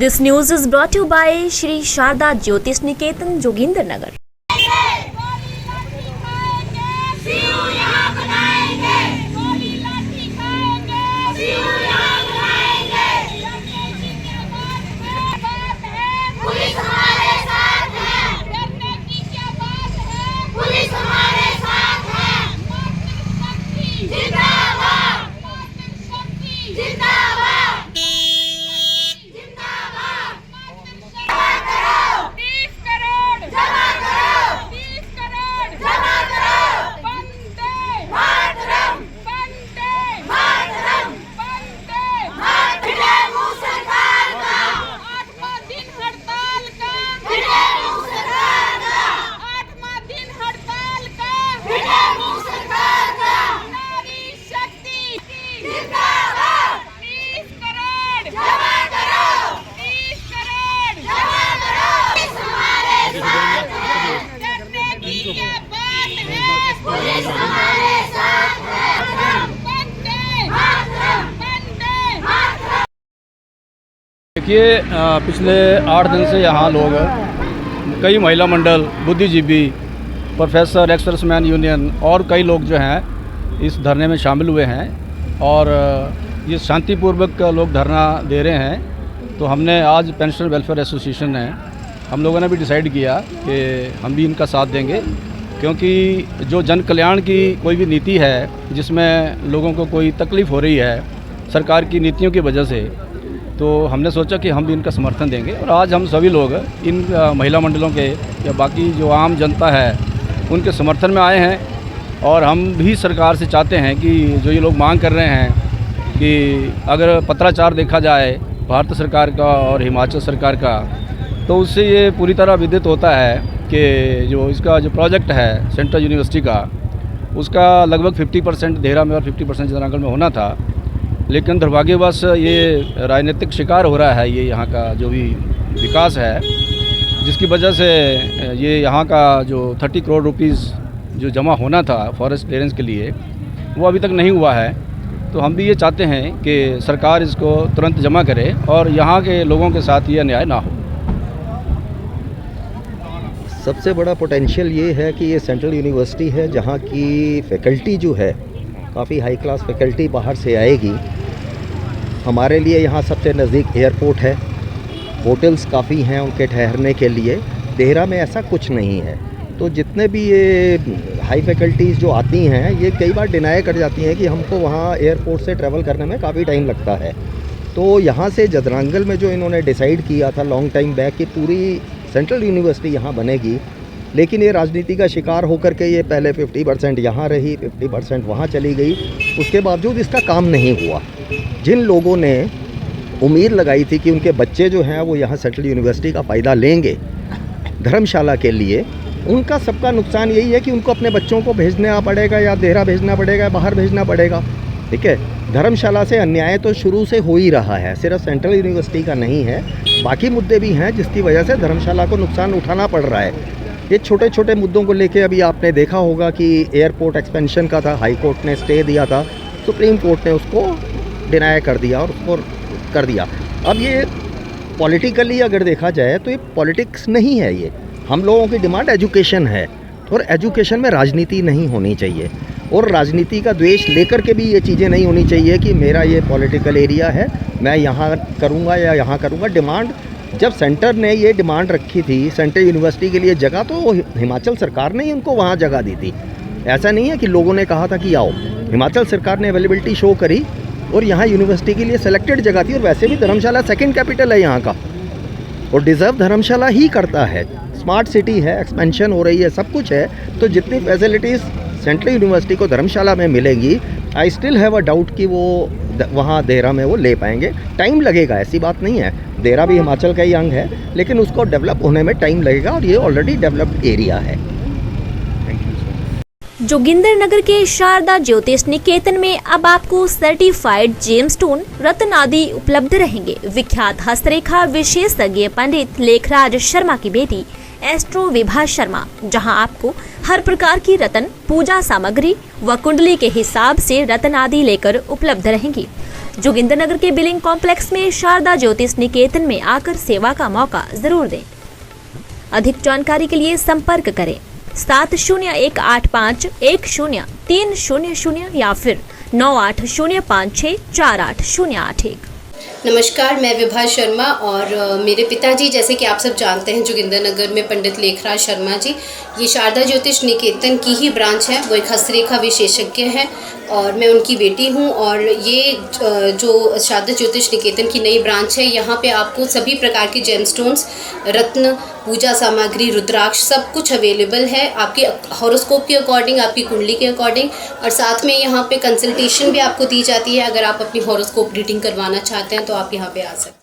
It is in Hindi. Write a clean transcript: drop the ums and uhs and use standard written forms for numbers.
This news is brought to you by Shri Sharda Jyotish Niketan, Joginder Nagar. देखिए, पिछले 8 दिन से यहाँ लोग कई महिला मंडल, बुद्धिजीवी, प्रोफेसर, एक्सर्विसमैन यूनियन और कई लोग जो हैं इस धरने में शामिल हुए हैं और ये शांतिपूर्वक लोग धरना दे रहे हैं। तो हमने आज पेंशनर वेलफेयर एसोसिएशन है, हम लोगों ने भी डिसाइड किया कि हम भी इनका साथ देंगे, क्योंकि जो जन कल्याण की कोई भी नीति है जिसमें लोगों को कोई तकलीफ़ हो रही है सरकार की नीतियों की वजह से, तो हमने सोचा कि हम भी इनका समर्थन देंगे। और आज हम सभी लोग इन महिला मंडलों के या बाकी जो आम जनता है उनके समर्थन में आए हैं। और हम भी सरकार से चाहते हैं कि जो ये लोग मांग कर रहे हैं कि अगर पत्राचार देखा जाए भारत सरकार का और हिमाचल सरकार का, तो उससे ये पूरी तरह विदित होता है कि जो इसका जो प्रोजेक्ट है सेंट्रल यूनिवर्सिटी का, उसका लगभग 50% देहरा में और 50% जनागढ़ में होना था। लेकिन दुर्भाग्यवश ये राजनीतिक शिकार हो रहा है ये यहाँ का जो भी विकास है, जिसकी वजह से ये यहाँ का जो 30 करोड़ रुपीस जो जमा होना था फॉरेस्ट क्लियरेंस के लिए, वो अभी तक नहीं हुआ है। तो हम भी ये चाहते हैं कि सरकार इसको तुरंत जमा करे और यहाँ के लोगों के साथ ये अन्याय ना हो। सबसे बड़ा पोटेंशियल ये है कि ये सेंट्रल यूनिवर्सिटी है जहाँ की फैकल्टी जो है काफ़ी हाई क्लास फैकल्टी बाहर से आएगी। हमारे लिए यहाँ सबसे नज़दीक एयरपोर्ट है, होटल्स काफ़ी हैं उनके ठहरने के लिए। देहरा में ऐसा कुछ नहीं है, तो जितने भी ये हाई फैकल्टीज़ जो आती हैं ये कई बार डिनाई कर जाती हैं कि हमको वहाँ एयरपोर्ट से ट्रैवल करने में काफ़ी टाइम लगता है। तो यहाँ से जदरांगल में जो इन्होंने डिसाइड किया था लॉन्ग टाइम बैक कि पूरी सेंट्रल यूनिवर्सिटी यहाँ बनेगी, लेकिन ये राजनीति का शिकार होकर के ये पहले 50% यहाँ रही, 50% वहाँ चली गई। उसके बावजूद इसका काम नहीं हुआ। जिन लोगों ने उम्मीद लगाई थी कि उनके बच्चे जो हैं वो यहाँ सेंट्रल यूनिवर्सिटी का फ़ायदा लेंगे धर्मशाला के लिए, उनका सबका नुकसान यही है कि उनको अपने बच्चों को भेजना पड़ेगा, या देहरा भेजना पड़ेगा, बाहर भेजना पड़ेगा। ठीक है, धर्मशाला से अन्याय तो शुरू से हो ही रहा है, सिर्फ सेंट्रल यूनिवर्सिटी का नहीं है, बाकी मुद्दे भी हैं जिसकी वजह से धर्मशाला को नुकसान उठाना पड़ रहा है। ये छोटे छोटे मुद्दों को लेके अभी आपने देखा होगा कि एयरपोर्ट एक्सपेंशन का था, हाई कोर्ट ने स्टे दिया था, सुप्रीम कोर्ट ने उसको डिनाई कर दिया और उसको कर दिया। अब ये पॉलिटिकली अगर देखा जाए तो ये पॉलिटिक्स नहीं है, ये हम लोगों की डिमांड एजुकेशन है, और एजुकेशन में राजनीति नहीं होनी चाहिए, और राजनीति का द्वेष लेकर के भी ये चीज़ें नहीं होनी चाहिए कि मेरा ये पॉलिटिकल एरिया है, मैं यहाँ करूँगा या यहाँ करूँगा। डिमांड जब सेंटर ने ये डिमांड रखी थी सेंट्रल यूनिवर्सिटी के लिए जगह, तो हिमाचल सरकार ने ही उनको वहाँ जगह दी थी। ऐसा नहीं है कि लोगों ने कहा था कि आओ, हिमाचल सरकार ने अवेलेबिलिटी शो करी और यहाँ यूनिवर्सिटी के लिए सेलेक्टेड जगह थी। और वैसे भी धर्मशाला सेकंड कैपिटल है यहाँ का, और डिज़र्व धर्मशाला ही करता है। स्मार्ट सिटी है, एक्सपेंशन हो रही है, सब कुछ है, तो जितनी फैसिलिटीज़ सेंट्रल यूनिवर्सिटी को धर्मशाला में मिलेंगी, I still have a doubt कि वो वहाँ देहरा में वो ले पाएंगे। टाइम लगेगा, ऐसी बात नहीं है, देहरा भी हिमाचल का ही अंग है, लेकिन उसको डेवलप होने में टाइम लगेगा, और ये ऑलरेडी डेवलप्ड एरिया है। जोगिंदर नगर के शारदा ज्योतिष निकेतन में अब आपको सर्टिफाइड जेमस्टोन रत्न आदि उपलब्ध रहेंगे। विख्यात हस्तरेखा विशेषज्ञ पंडित लेखराज शर्मा की बेटी एस्ट्रो विभा शर्मा, जहां आपको हर प्रकार की रत्न पूजा सामग्री व कुंडली के हिसाब से रत्न आदि लेकर उपलब्ध रहेंगी। जोगिंदरनगर के बिलिंग कॉम्प्लेक्स में शारदा ज्योतिष निकेतन में आकर सेवा का मौका जरूर दें। अधिक जानकारी के लिए संपर्क करें 7018510300 या फिर 9805648081। नमस्कार, मैं विभा शर्मा और मेरे पिताजी जैसे कि आप सब जानते हैं जोगिंदरनगर में पंडित लेखराज शर्मा जी, ये शारदा ज्योतिष निकेतन की ही ब्रांच है। वो एक हस्तरेखा विशेषज्ञ हैं और मैं उनकी बेटी हूँ। और ये जो शारदा ज्योतिष निकेतन की नई ब्रांच है, यहाँ पे आपको सभी प्रकार के जेमस्टोन्स, रत्न, पूजा सामग्री, रुद्राक्ष सब कुछ अवेलेबल है आपके हॉरोस्कोप के अकॉर्डिंग, आपकी कुंडली के अकॉर्डिंग। और साथ में यहाँ पे कंसल्टेशन भी आपको दी जाती है। अगर आप अपनी हॉरोस्कोप रीडिंग करवाना चाहते हैं तो आप यहाँ पे आ सकते हैं।